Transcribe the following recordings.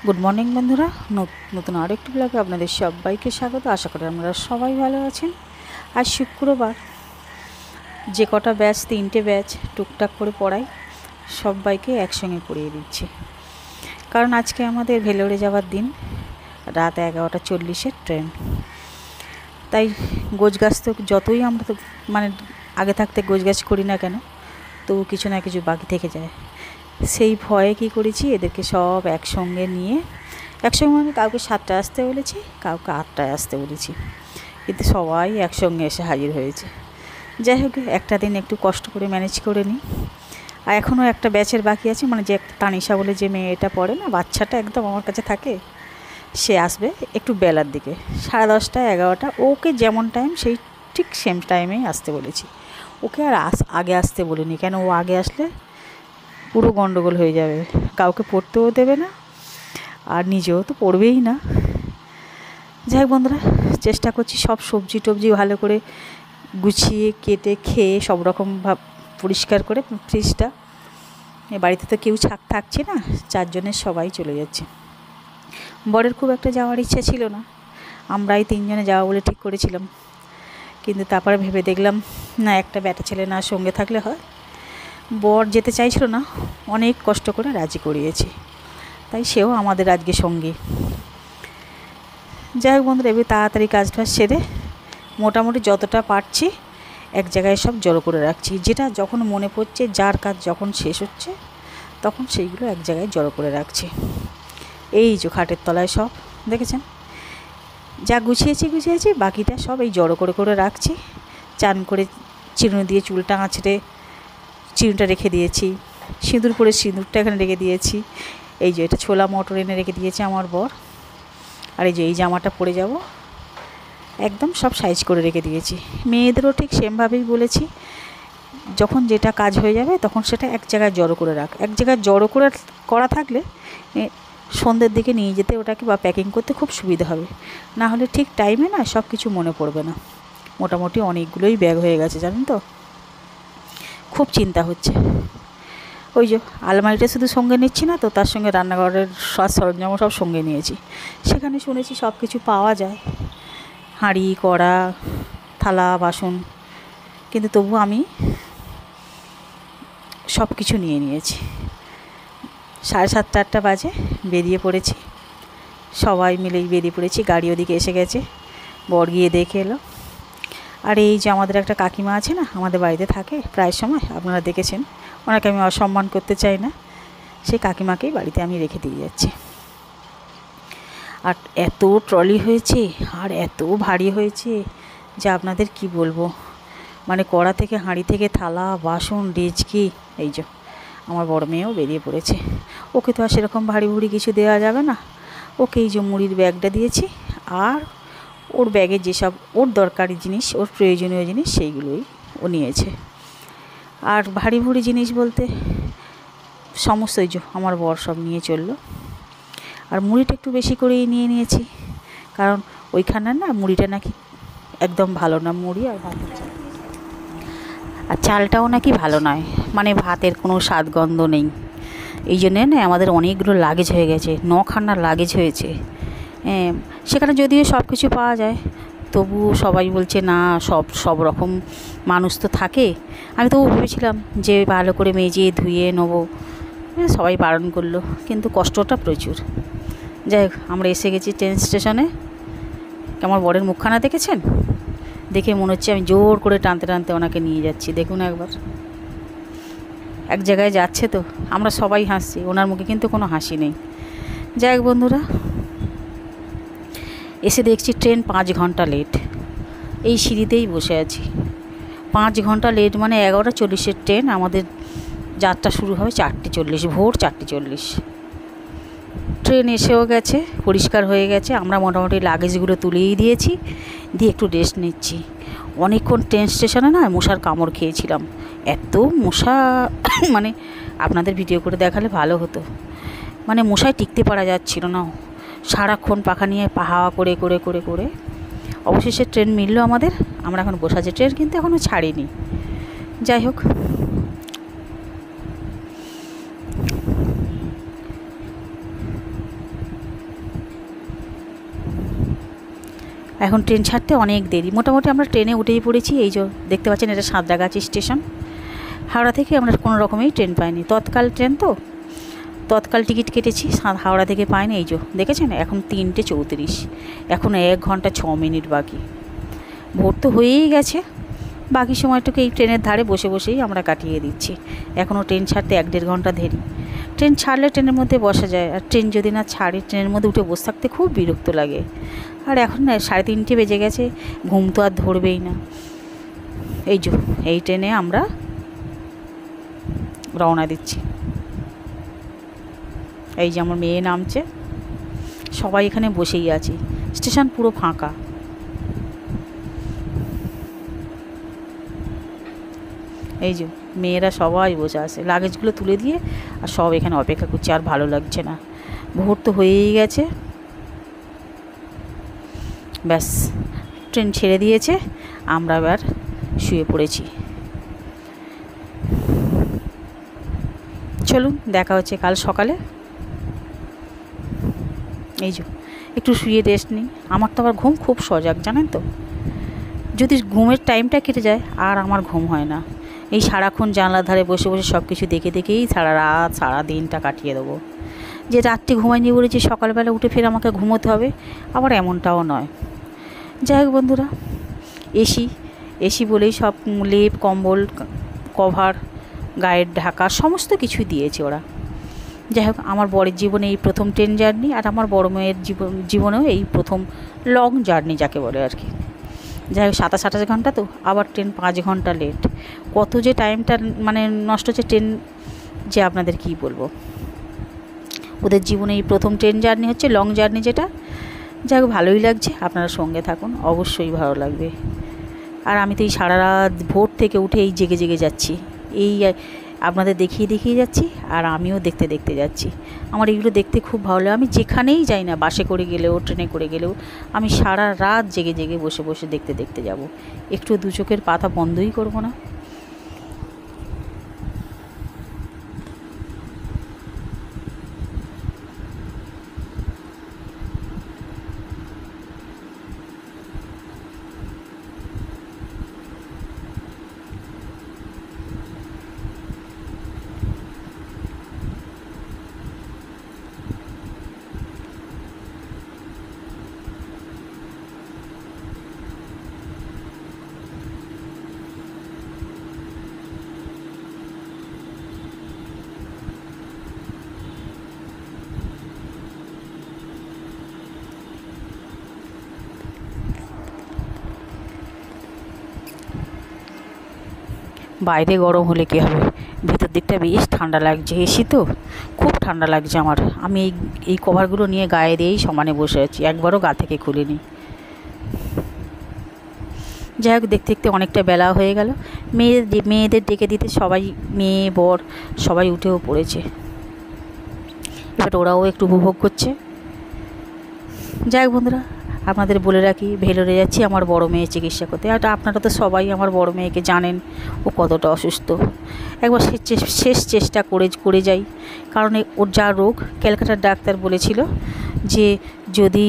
Good morning বন্ধুরা, নতুন আরেকটি ব্লগে আপনাদের সবাইকে স্বাগত। আশা করি আপনারা সবাই ভালো আছেন। আজ শুক্রবার, যে কটা ব্যাচ, 3টে ব্যাচ টুকটাক করে পড়াই, সবাইকে একসঙ্গে পড়িয়ে দিচ্ছি। কারণ আজকে আমাদের ভেলোরে যাওয়ার দিন, রাত 11:40 ট্রেন। তাই গোছগাছ তো যতই আমরা তো আগে থাকতে গোছগাছ করি না কেন, তবু কিছু না কিছু বাকি থেকে যায়। সেই ভয়ে কী করেছি, এদেরকে সব একসঙ্গে নিয়ে, একসঙ্গে কাউকে 7টায় আসতে বলেছি, কাউকে 8টায় আসতে বলেছি, কিন্তু সবাই একসঙ্গে এসে হাজির হয়েছে। যাই হোক, একটা দিন একটু কষ্ট করে ম্যানেজ করে নিই। আর এখনও একটা ব্যাচের বাকি আছে, যে একটা তানিশা বলে যে মেয়েটা পড়ে না, বাচ্চাটা একদম আমার কাছে থাকে, সে আসবে একটু বেলার দিকে, 10:30 11টা। ওকে যেমন টাইম সেই ঠিক সেম টাইমেই আসতে বলেছি। ওকে আর আগে আসতে বলিনি, কেন ও আগে আসলে পুরো গন্ডগোল হয়ে যাবে, কাউকে পড়তেও দেবে না আর নিজেও তো পড়বেই না। যাই হোক বন্ধুরা, চেষ্টা করছি সব সবজি টবজি ভালো করে গুছিয়ে কেটে খেয়ে সব রকম পরিষ্কার করে ফ্রিজটা। বাড়িতে তো কেউ থাকছে না, 4 জনের সবাই চলে যাচ্ছে। বরের খুব একটা যাওয়ার ইচ্ছা ছিল না, আমরাই 3 জনে যাওয়া বলে ঠিক করেছিলাম, কিন্তু তারপরে ভেবে দেখলাম না, একটা ব্যাটা ছেলে না সঙ্গে থাকলে হয়। বর যেতে চাইছিল না, অনেক কষ্ট করে রাজি করিয়েছি, তাই সেও আমাদের আজকে সঙ্গী। যাই হোক বন্ধুরা, এবার তাড়াতাড়ি কাজটা সেরে মোটামুটি যতটা পারছি এক জায়গায় সব জড়ো করে রাখছি। যেটা যখন মনে পড়ছে, যার কাজ যখন শেষ হচ্ছে, তখন সেইগুলো এক জায়গায় জড়ো করে রাখছি। এই যে খাটের তলায় সব দেখেছেন, যা গুছিয়েছি, বাকিটা সব এই জড়ো করে করে রাখছি। চান করে চিরুনি দিয়ে চুলটা আঁচড়ে চিরুনিটা রেখে দিয়েছি, সিঁদুর পরে সিঁদুরটা এখানে রেখে দিয়েছি। এই যে এটা ছোলা মটর এনে রেখে দিয়েছে আমার বর। আর এই যে এই জামাটা পরে যাব, একদম সব সাইজ করে রেখে দিয়েছি। মেয়েদেরও ঠিক সেমভাবেই বলেছি, যখন যেটা কাজ হয়ে যাবে তখন সেটা এক জায়গায় জড়ো করে রাখ। এক জায়গায় জড়ো করে করা থাকলে সন্ধ্যের দিকে নিয়ে যেতে ওটাকে বা প্যাকিং করতে খুব সুবিধা হবে। না হলে ঠিক টাইমে না সব কিছু মনে পড়বে না। মোটামুটি অনেকগুলোই ব্যাগ হয়ে গেছে জানেন তো, খুব চিন্তা হচ্ছে। ওই যে আলমারিটা শুধু সঙ্গে নিচ্ছি না তো, তার সঙ্গে রান্নাঘরের সাজ সরঞ্জামও সব সঙ্গে নিয়েছি। সেখানে শুনেছি সব কিছু পাওয়া যায়, হাঁড়ি কড়া থালা বাসন, কিন্তু তবু আমি সব কিছু নিয়ে নিয়েছি। 7:30 8টা বাজে বেরিয়ে পড়েছি, সবাই মিলেই বেরিয়ে পড়েছি। গাড়ি ওদিকে এসে গেছে, বর গিয়ে দেখে এলো। আর এই যে আমাদের একটা কাকিমা আছে না, আমাদের বাড়িতে থাকে প্রায় সময়, আপনারা দেখেছেন, ওনাকে আমি অসম্মান করতে চাই না, সেই কাকিমাকেই বাড়িতে আমি রেখে দিয়ে যাচ্ছি। আর এত ট্রলি হয়েছে আর এত ভারী হয়েছে যে আপনাদের কি বলবো, কড়া থেকে হাঁড়ি থেকে থালা বাসন ডেচকি। এই যে আমার বড় মেয়েও বেরিয়ে পড়েছে, ওকে তো আর সেরকম ভারী ভুড়ি কিছু দেওয়া যাবে না। ওকে এই যে মুড়ির ব্যাগটা দিয়েছি, আর ওর ব্যাগে যেসব ওর দরকারি জিনিস, ওর প্রয়োজনীয় জিনিস, সেইগুলোই ও নিয়েছে। আর ভারী ভুড়ি জিনিস বলতে সমস্ত এই যে আমার বর সব নিয়ে চললো। আর মুড়িটা একটু বেশি করেই নিয়ে নিয়েছি, কারণ ওইখানে না মুড়িটা নাকি একদম ভালো না, মুড়ি আর ভাতের চাল, আর চালটাও নাকি ভালো নয়, ভাতের কোনো স্বাদ গন্ধ নেই। এই জন্যে না আমাদের অনেকগুলো লাগেজ হয়ে গেছে, 9খানার লাগেজ হয়েছে। সেখানে যদিও সব কিছু পাওয়া যায়, তবু সবাই বলছে না, সব রকম মানুষ তো থাকে। আমি তবু ভেবেছিলাম যে ভালো করে মেজে ধুয়ে নেবো, সবাই বারণ করলো, কিন্তু কষ্টটা প্রচুর। যাই হোক, আমরা এসে গেছি ট্রেন স্টেশনে। আমার বরের মুখখানা দেখেছেন, দেখে মনে হচ্ছে আমি জোর করে টানতে টানতে ওনাকে নিয়ে যাচ্ছি। দেখুন একবার, এক জায়গায় যাচ্ছে তো আমরা সবাই হাসছি, ওনার মুখে কিন্তু কোনো হাসি নেই। যাই হোক বন্ধুরা, এসে দেখছি ট্রেন 5 ঘন্টা লেট। এই সিঁড়িতেই বসে আছি, 5 ঘন্টা লেট, 11:40 ট্রেন। আমাদের যাত্রা শুরু হবে 4:40, ভোর 4:40। ট্রেন এসেও গেছে, পরিষ্কার হয়ে গেছে। আমরা মোটামুটি লাগেজগুলো তুলেই দিয়েছি, দিয়ে একটু রেস্ট নিচ্ছি। অনেকক্ষণ ট্রেন স্টেশনে না মশার কামড় খেয়েছিলাম, এত মশা আপনাদের ভিডিও করে দেখালে ভালো হতো। মশায় টিকতে পারা যাচ্ছিল না, সারাক্ষণ পাখা নিয়ে হাওয়া করে করে করে করে অবশেষে ট্রেন মিললো আমাদের। আমরা এখন বসে আছি, ট্রেন কিন্তু এখনও ছাড়িনি। যাই হোক, এখন ট্রেন ছাড়তে অনেক দেরি, মোটামুটি আমরা ট্রেনে উঠেই পড়েছি। এই যে দেখতে পাচ্ছেন, এটা সাঁতরাগাছি স্টেশন। হাওড়া থেকে আমরা কোনো রকমেই ট্রেন পাইনি, তৎকাল ট্রেন তো, তৎকাল টিকিট কেটেছি, হাওড়া থেকে পাইনি। এই যে দেখেছেন, এখন 3:34, এখন 1 ঘন্টা 6 মিনিট বাকি। ভোর তো হয়েই গেছে, বাকি সময়টুকু এই ট্রেনের ধারে বসে বসেই আমরা কাটিয়ে দিচ্ছি। এখনও ট্রেন ছাড়তে 1-1.5 ঘন্টা দেরি। ট্রেন ছাড়লে ট্রেনের মধ্যে বসা যায়, আর ট্রেন যদি না ছাড়ে ট্রেনের মধ্যে উঠে বসে থাকতে খুব বিরক্ত লাগে। আর এখন না 3:30 বেজে গেছে, ঘুম তো আর ধরবেই না। এই যে এই ট্রেনে আমরা রওনা দিচ্ছি। এই যে আমার মেয়ে নামছে, সবাই এখানে বসেই আছি, স্টেশন পুরো ফাঁকা। এই যে মেয়েরা সবাই বসে আছে, লাগেজগুলো তুলে দিয়ে আর সব এখানে অপেক্ষা করছে। আর ভালো লাগছে না, ভোর তো হয়েই গেছে। ব্যাস, ট্রেন ছেড়ে দিয়েছে, আমরা এবার শুয়ে পড়েছি। চলুন, দেখা হচ্ছে কাল সকালে। এই যে একটু শুয়ে রেস্ট নিই। আমার তো আবার ঘুম খুব সজাগ, জানেন তো। যদি ঘুমের টাইমটা কেটে যায় আর আমার ঘুম হয় না। এই সারাক্ষণ জানলার ধারে বসে বসে সব কিছু দেখে দেখেই সারা রাত সারা দিনটা কাটিয়ে দেবো। যে রাত্রে ঘুমাইনি বলেছি সকালবেলা উঠে ফের আমাকে ঘুমোতে হবে, আবার এমনটাও নয়। যাই হোক বন্ধুরা, এসি বলেই সব লেপ কম্বল কভার গায়ের ঢাকা সমস্ত কিছু দিয়েছে ওরা। যাই হোক, আমার বরের জীবনে এই প্রথম ট্রেন জার্নি, আর আমার বড় মেয়ের জীবনেও এই প্রথম লং জার্নি যাকে বলে আর কি। যাই হোক, 27-28 ঘন্টা তো, আবার ট্রেন 5 ঘন্টা লেট। কত যে টাইমটা মানে নষ্ট হচ্ছে ট্রেন, যে আপনাদের কী বলবো। ওদের জীবনে এই প্রথম ট্রেন জার্নি হচ্ছে লং জার্নি যেটা। যাই হোক, ভালোই লাগছে, আপনারা সঙ্গে থাকুন, অবশ্যই ভালো লাগবে। আর আমি তো এই সারা রাত ভোর থেকে উঠে এই জেগে জেগে যাচ্ছি, এই আপনাদের দেখিয়ে যাচ্ছি, আর আমিও দেখতে দেখতে যাচ্ছি। আমার এগুলো দেখতে খুব ভালো লাগে। আমি যেখানেই যাই না, বাসে করে গেলেও ট্রেনে করে গেলেও, আমি সারা রাত জেগে জেগে বসে বসে দেখতে দেখতে যাব, একটু দু চোখের পাতা বন্ধই করবো না। বাইরে গরম হলে কী হবে, ভিতর দিকটা বেশ ঠান্ডা লাগছে, এসি তো খুব ঠান্ডা লাগছে আমার। আমি এই কভারগুলো নিয়ে গায়ে দিয়েই সমানে বসে আছি, একবারও গা থেকে খুলিনি। যাই হোক, দেখতে দেখতে অনেকটা বেলা হয়ে গেল। মেয়েদের ডেকে দিতে সবাই, মেয়ে বর সবাই উঠেও পড়েছে। এবার ওরাও একটু উপভোগ করছে। যাই হোক বন্ধুরা, আপনাদের বলে রাখি, ভেলোরে যাচ্ছি আমার বড় মেয়ের চিকিৎসা করতে। আর আপনারা তো সবাই আমার বড় মেয়েকে জানেন ও কতটা অসুস্থ। একবার শেষ চেষ্টা করে যাই, কারণ ওর যা রোগ, ক্যালকাটার ডাক্তার বলেছিল যে যদি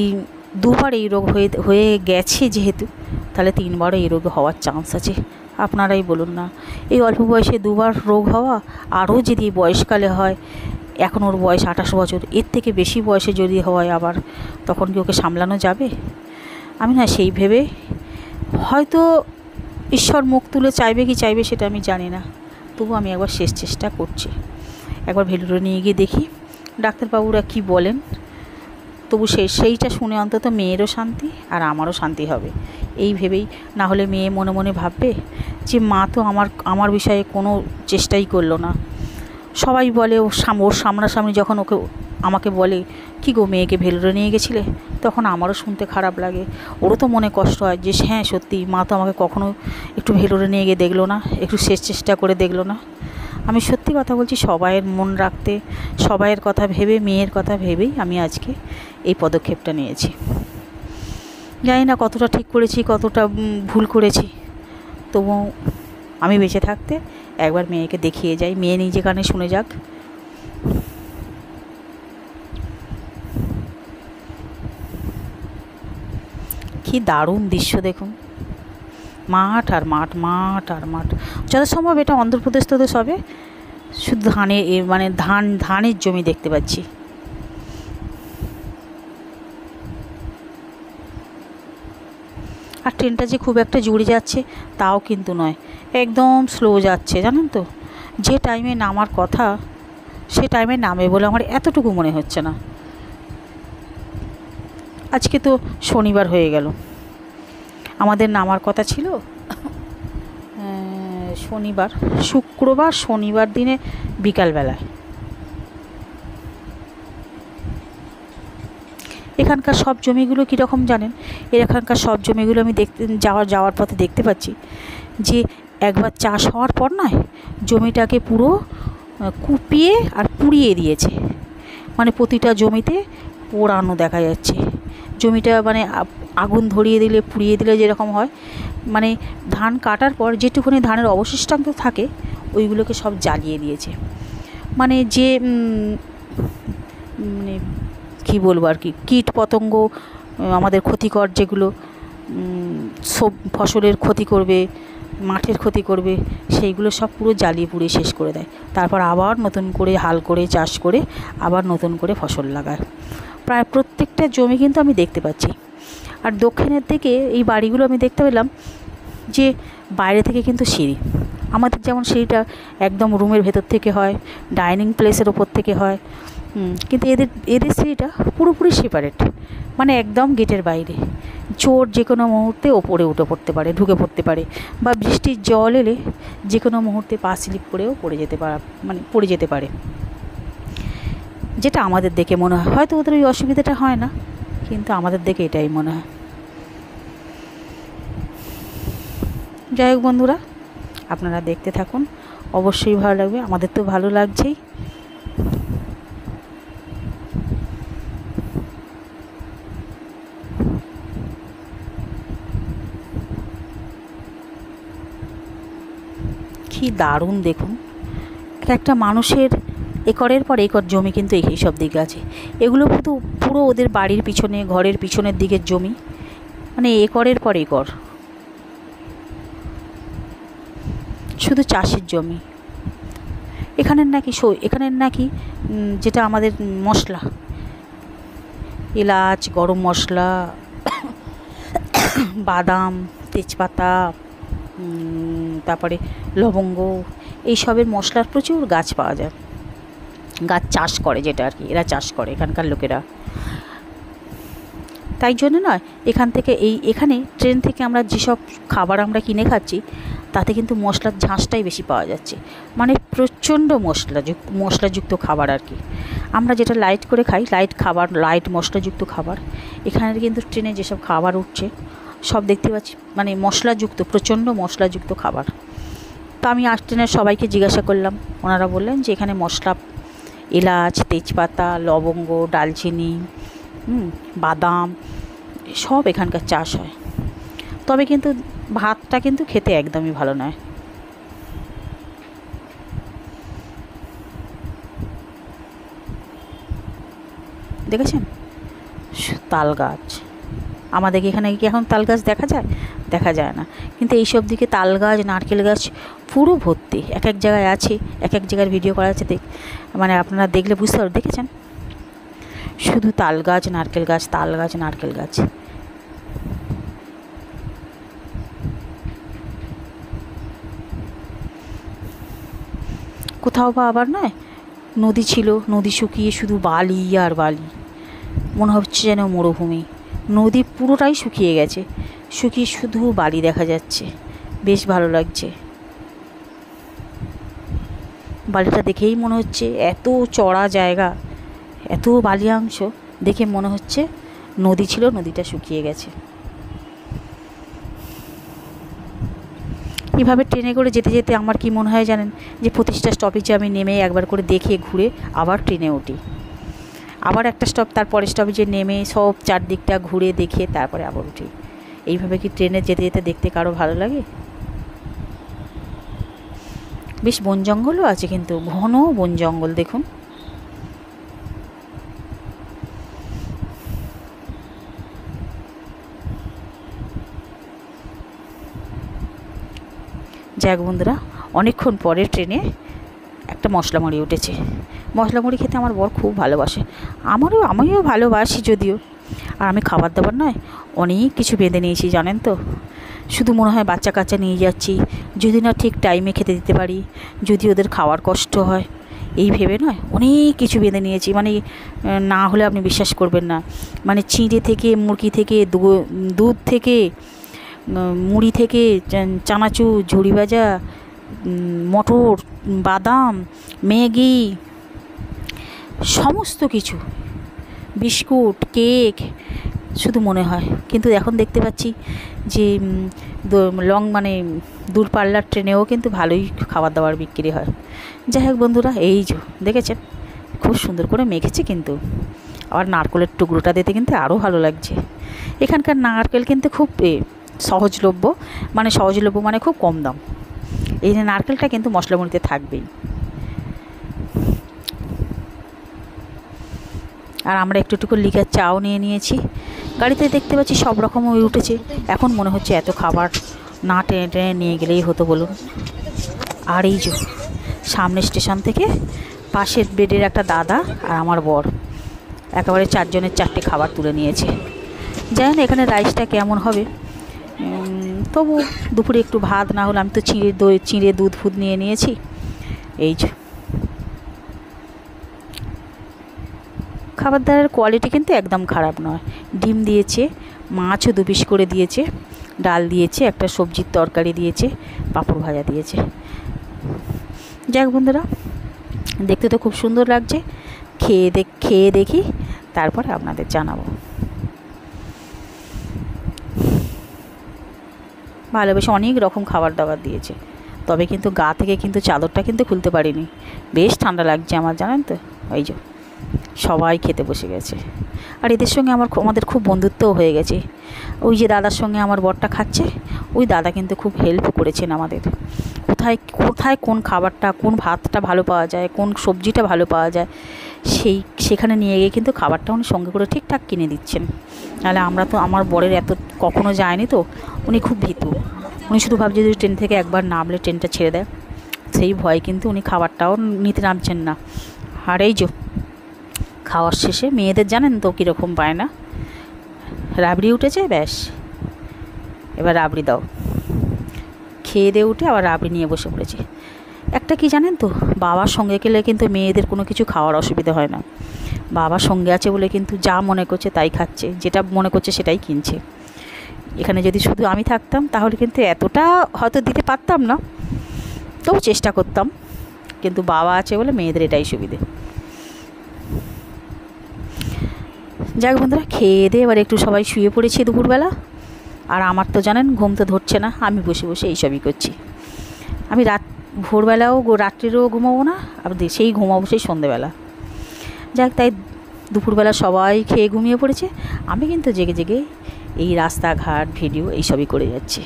2বার এই রোগ হয়ে গেছে যেহেতু, তাহলে 3বারও এই রোগ হওয়ার চান্স আছে। আপনারাই বলুন না, এই অল্প বয়সে 2বার রোগ হওয়া, আরও যদি বয়সকালে হয়, এখন ওর বয়স 28 বছর, এর থেকে বেশি বয়সে যদি হয় আবার, তখন কি ওকে সামলানো যাবে? আমি না সেই ভেবে, হয়তো ঈশ্বর মুখ তুলে চাইবে কি চাইবে সেটা আমি জানি না, তবু আমি একবার শেষ চেষ্টা করছি। একবার ভেলোরে নিয়ে গিয়ে দেখি ডাক্তারবাবুরা কি বলেন। তবু সেইটা শুনে অন্তত মেয়েরও শান্তি আর আমারও শান্তি হবে, এই ভেবেই। না হলে মেয়ে মনে মনে ভাববে যে মা তো আমার বিষয়ে কোনো চেষ্টাই করলো না। সবাই বলে, ওর সামনাসামনি যখন আমাকে বলে, কী গো মেয়েকে ভেলোরে নিয়ে গেছিলে, তখন আমারও শুনতে খারাপ লাগে। ওরও তো মনে কষ্ট হয় যে হ্যাঁ সত্যি, মা তো আমাকে কখনো একটু ভেলোরে নিয়ে গিয়ে দেখলো না, একটু শেষ চেষ্টা করে দেখলো না। আমি সত্যি কথা বলছি, সবাইয়ের মন রাখতে, সবাইয়ের কথা ভেবে, মেয়ের কথা ভেবেই আমি আজকে এই পদক্ষেপটা নিয়েছি। জানি না কতটা ঠিক করেছি, কতটা ভুল করেছি, তবু আমি বেঁচে থাকতে একবার মেয়েকে দেখিয়ে যাই, মেয়ে নিজে কানে শুনে যাক। কি দারুণ দৃশ্য দেখুন, মাঠ আর মাঠ, মাঠ আর মাঠ। যত সম্ভব এটা অন্ধ্রপ্রদেশ প্রদেশ হবে, শুধু ধানের মানে ধানের জমি দেখতে পাচ্ছি। আর ট্রেনটা যে খুব একটা জুড়ে যাচ্ছে তাও কিন্তু নয়, একদম স্লো যাচ্ছে জানেন তো। যে টাইমে নামার কথা সে টাইমে নামে বলে আমার এতটুকু মনে হচ্ছে না। আজকে তো শনিবার হয়ে গেল, আমাদের নামার কথা ছিল শনিবার, শুক্রবার, শনিবার দিনে বিকালবেলায়। এখানকার সব জমিগুলো কীরকম জানেন? এখানকার সব জমিগুলো আমি যাওয়ার পথে দেখতে পাচ্ছি যে একবার চাষ হওয়ার পর নয়, জমিটাকে পুরো কুপিয়ে আর পুড়িয়ে দিয়েছে। মানে প্রতিটা জমিতে পোড়ানো দেখা যাচ্ছে। জমিটা মানে আগুন ধরিয়ে দিলে, পুড়িয়ে দিলে যেরকম হয়, মানে ধান কাটার পর যেটুকুনি ধানের অবশিষ্টাংশ থাকে ওইগুলোকে সব জ্বালিয়ে দিয়েছে। মানে যে মানে কী বলবো আর কি, কীট পতঙ্গ আমাদের ক্ষতিকর যেগুলো সব ফসলের ক্ষতি করবে, মাঠের ক্ষতি করবে, সেইগুলো সব পুরো জ্বালিয়ে পুড়িয়ে শেষ করে দেয়। তারপর আবার নতুন করে হাল করে চাষ করে আবার নতুন করে ফসল লাগায়। প্রায় প্রত্যেকটা জমি কিন্তু আমি দেখতে পাচ্ছি। আর দক্ষিণের দিকে এই বাড়িগুলো আমি দেখতে পেলাম যে বাইরে থেকে কিন্তু সিঁড়ি, আমাদের যেমন সিঁড়িটা একদম রুমের ভেতর থেকে হয়, ডাইনিং প্লেসের ওপর থেকে হয়, কিন্তু এদের সিঁড়িটা পুরোপুরি সেপারেট, মানে একদম গেটের বাইরে। চোর যে কোনো মুহূর্তে ওপরে উঠে পড়তে পারে, ঢুকে পড়তে পারে, বা বৃষ্টির জল এলে যে কোনো মুহূর্তে পা স্লিপ করেও পড়ে যেতে পারে। যেটা আমাদের দেখে মনে হয়, হয়তো ওদের ওই অসুবিধাটা হয় না, কিন্তু আমাদের দেখে এটাই মনে হয়। যাই হোক বন্ধুরা, আপনারা দেখতে থাকুন, অবশ্যই ভালো লাগবে, আমাদের তো ভালো লাগছেই। কি দারুণ দেখুন, একটা মানুষের একরের পর একর জমি কিন্তু এই সব দিকে আছে। এগুলো পুরো ওদের বাড়ির পিছনে, ঘরের পিছনের দিকের জমি, মানে একরের পর একর, শুধু চাষের জমি। এখানের নাকি যেটা আমাদের মশলা, এলাচ, গরম মশলা, বাদাম, তেজপাতা, তারপরে লবঙ্গ, এইসবের মশলার প্রচুর গাছ পাওয়া যায়। গাছ চাষ করে, যেটা আর কি এরা চাষ করে এখানকার লোকেরা। তাই জন্য নয়, এখানে ট্রেন থেকে আমরা যেসব খাবার আমরা কিনে খাচ্ছি তাতে কিন্তু মশলার ঝাঁসটাই বেশি পাওয়া যাচ্ছে, মানে প্রচণ্ড মশলাযুক্ত খাবার আর কি। আমরা যেটা লাইট করে খাই, লাইট মশলাযুক্ত খাবার, এখানে কিন্তু ট্রেনে যেসব খাবার উঠছে সব দেখতে পাচ্ছি মানে মশলাযুক্ত, প্রচণ্ড মশলাযুক্ত খাবার। তো আমি ট্রেনের সবাইকে জিজ্ঞাসা করলাম, ওনারা বললেন যে এখানে মশলা, এলাচ, তেজপাতা, লবঙ্গ, ডালচিনি, বাদাম সব এখানকার চাষ হয়। তবে কিন্তু ভাতটা কিন্তু খেতে একদমই ভালো নয়। দেখেছেন তাল গাছ, আমাদের এখানে কি এখন তাল গাছ দেখা যায় না, কিন্তু এইসব দিকে তাল গাছ, নারকেল গাছ পুরো ভর্তি। এক এক জায়গায় আছে, এক এক জায়গার ভিডিও করা আছে, মানে আপনারা দেখলে বুঝতে পারবেন। দেখেছেন শুধু তাল গাছ, নারকেল গাছ, তাল গাছ, নারকেল গাছ। কোথাও বা আবার নয়, নদী ছিল, নদী শুকিয়ে শুধু বালি আর বালি, মনে হচ্ছে যেন মরুভূমি। নদী পুরোটাই শুকিয়ে গেছে, শুকিয়ে শুধু বালি দেখা যাচ্ছে, বেশ ভালো লাগছে। বালিটা দেখেই মনে হচ্ছে এত চড়া জায়গা, এত বালিয়াংশ দেখে মনে হচ্ছে নদী ছিল, নদীটা শুকিয়ে গেছে। এভাবে ট্রেনে করে যেতে যেতে আমার কি মনে হয় জানেন, যে প্রতিটা স্টপেজে আমি নেমে একবার করে দেখে ঘুরে আবার ট্রেনে উঠি, আবার একটা স্টপ, তারপরে স্টপেজে নেমে সব চারদিকটা ঘুরে দেখে তারপরে আবার উঠি। এইভাবে কি ট্রেনে যেতে যেতে দেখতে কারো ভালো লাগে? বেশ বন জঙ্গলও আছে, কিন্তু ঘন বন জঙ্গল দেখুন। যাক বন্ধুরা, অনেকক্ষণ পরে ট্রেনে একটা মশলা মুড়ি উঠেছে। মশলা মুড়ি খেতে আমার বর খুব ভালোবাসে, আমিও ভালোবাসি যদিও। আর আমি খাবার দাবার নয় অনেক কিছু বেঁধে নিয়েছি জানেন তো। শুধু মনে হয় বাচ্চা কাচ্চা নিয়ে যাচ্ছি, যদি না ঠিক টাইমে খেতে দিতে পারি, যদি ওদের খাওয়ার কষ্ট হয়, এই ভেবে নয় অনেক কিছু বেঁধে নিয়েছি। মানে না হলে আপনি বিশ্বাস করবেন না, মানে চিঁড়ে থেকে, মুরগি থেকে, দুধ থেকে, মুড়ি থেকে, চানাচুর, ঝুড়ি ভাজা, মটর, বাদাম, ম্যাগি, সমস্ত কিছু, বিস্কুট, কেক, শুধু মনে হয়। কিন্তু এখন দেখতে পাচ্ছি যে দূরপাল্লার ট্রেনেও কিন্তু ভালোই খাবার দাবার বিক্রি হয়। যাই হোক বন্ধুরা, এই যে দেখেছেন খুব সুন্দর করে মেখেছে, কিন্তু আবার নারকেলের টুকরোটা দিতে কিন্তু আরও ভালো লাগছে। এখানকার নারকেল কিন্তু খুব সহজলভ্য, মানে খুব কম দাম। এই যে নারকেলটা কিন্তু মশলা মুড়িতে থাকবেই। আর আমরা একটু লিকার চাও নিয়ে নিয়েছি। গাড়িতে দেখতে পাচ্ছি সব রকম উঠেছে। এখন মনে হচ্ছে এত খাবার না টেনে টেনে নিয়ে গেলেই হতো বলুন। আর এই যে সামনে স্টেশন থেকে পাশের বেডের একটা দাদা আর আমার বর একেবারে 4 জনের 4টে খাবার তুলে নিয়েছে। জানি না এখানে রাইসটা কেমন হবে, তবু দুপুরে একটু ভাত না হলে, আমি তো চিঁড়ে দুধ ফুদ নিয়ে নিয়েছি। এই যে খাবার দাবারের কোয়ালিটি কিন্তু একদম খারাপ নয়। ডিম দিয়েছে, মাছও 2 পিস করে দিয়েছে, ডাল দিয়েছে, একটা সবজির তরকারি দিয়েছে, পাঁপড় ভাজা দিয়েছে। যাক বন্ধুরা, দেখতে তো খুব সুন্দর লাগছে। খেয়ে দেখি, তারপরে আপনাদের জানাবো। ভালোবেসে অনেক রকম খাবার দাবার দিয়েছে, তবে কিন্তু গা থেকে কিন্তু চাদরটা কিন্তু খুলতে পারিনি, বেশ ঠান্ডা লাগছে আমার জানেন তো। ওই যে সবাই খেতে বসে গেছে। আর এদের সঙ্গে আমাদের খুব বন্ধুত্বও হয়ে গেছে। ওই যে দাদার সঙ্গে আমার বরটা খাচ্ছে, ওই দাদা কিন্তু খুব হেল্প করেছেন আমাদের। কোথায় কোন খাবারটা, কোন ভাতটা ভালো পাওয়া যায়, কোন সবজিটা ভালো পাওয়া যায়, সেখানে নিয়ে গিয়ে কিন্তু খাবারটা উনি সঙ্গে করে ঠিকঠাক কিনে দিচ্ছেন। নাহলে আমরা তো, আমার বরের এত কখনো যায়নি তো, উনি খুব ভীতু। উনি শুধু ভাবছে যদি ট্রেন থেকে একবার নামলে ট্রেনটা ছেড়ে দেয়, সেই ভয় কিন্তু উনি খাবারটাও নিতে নামছেন না। আর এই যে খাওয়ার শেষে মেয়েদের জানেন তো কীরকম পায় না, রাবড়ি উঠেছে, ব্যাস এবার রাবড়ি দাও। খেয়ে দিয়ে উঠে আবার রাবড়ি নিয়ে বসে পড়েছে। একটা কি জানেন তো, বাবার সঙ্গে গেলে কিন্তু মেয়েদের কোনো কিছু খাওয়ার অসুবিধা হয় না। বাবার সঙ্গে আছে বলে কিন্তু যা মনে করছে তাই খাচ্ছে, যেটা মনে করছে সেটাই কিনছে। এখানে যদি শুধু আমি থাকতাম তাহলে কিন্তু এতটা হয়তো দিতে পারতাম না, তবু চেষ্টা করতাম। কিন্তু বাবা আছে বলে মেয়েদের এটাই সুবিধে। যাক বন্ধুরা, খেয়ে দিয়ে এবার একটু সবাই শুয়ে পড়েছি দুপুরবেলা। আর আমার তো জানেন ঘুম তো ধরছে না, আমি বসে বসে এইসবই করছি। আমি ভোরবেলাও রাত্রিরেও ঘুমাবো না, আর সেই ঘুমাবো সেই সন্ধেবেলা। যাক, তাই দুপুরবেলা সবাই খেয়ে ঘুমিয়ে পড়েছে, আমি কিন্তু জেগে জেগে এই রাস্তাঘাট ভিডিও এইসবই করে যাচ্ছি।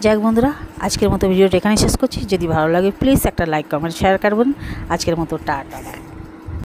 যাক বন্ধুরা, আজকের মতো ভিডিওটা এখানে শেষ করছি। যদি ভালো লাগে প্লিজ একটা লাইক, কমেন্ট, শেয়ার করবেন। আজকের মতো টাটা।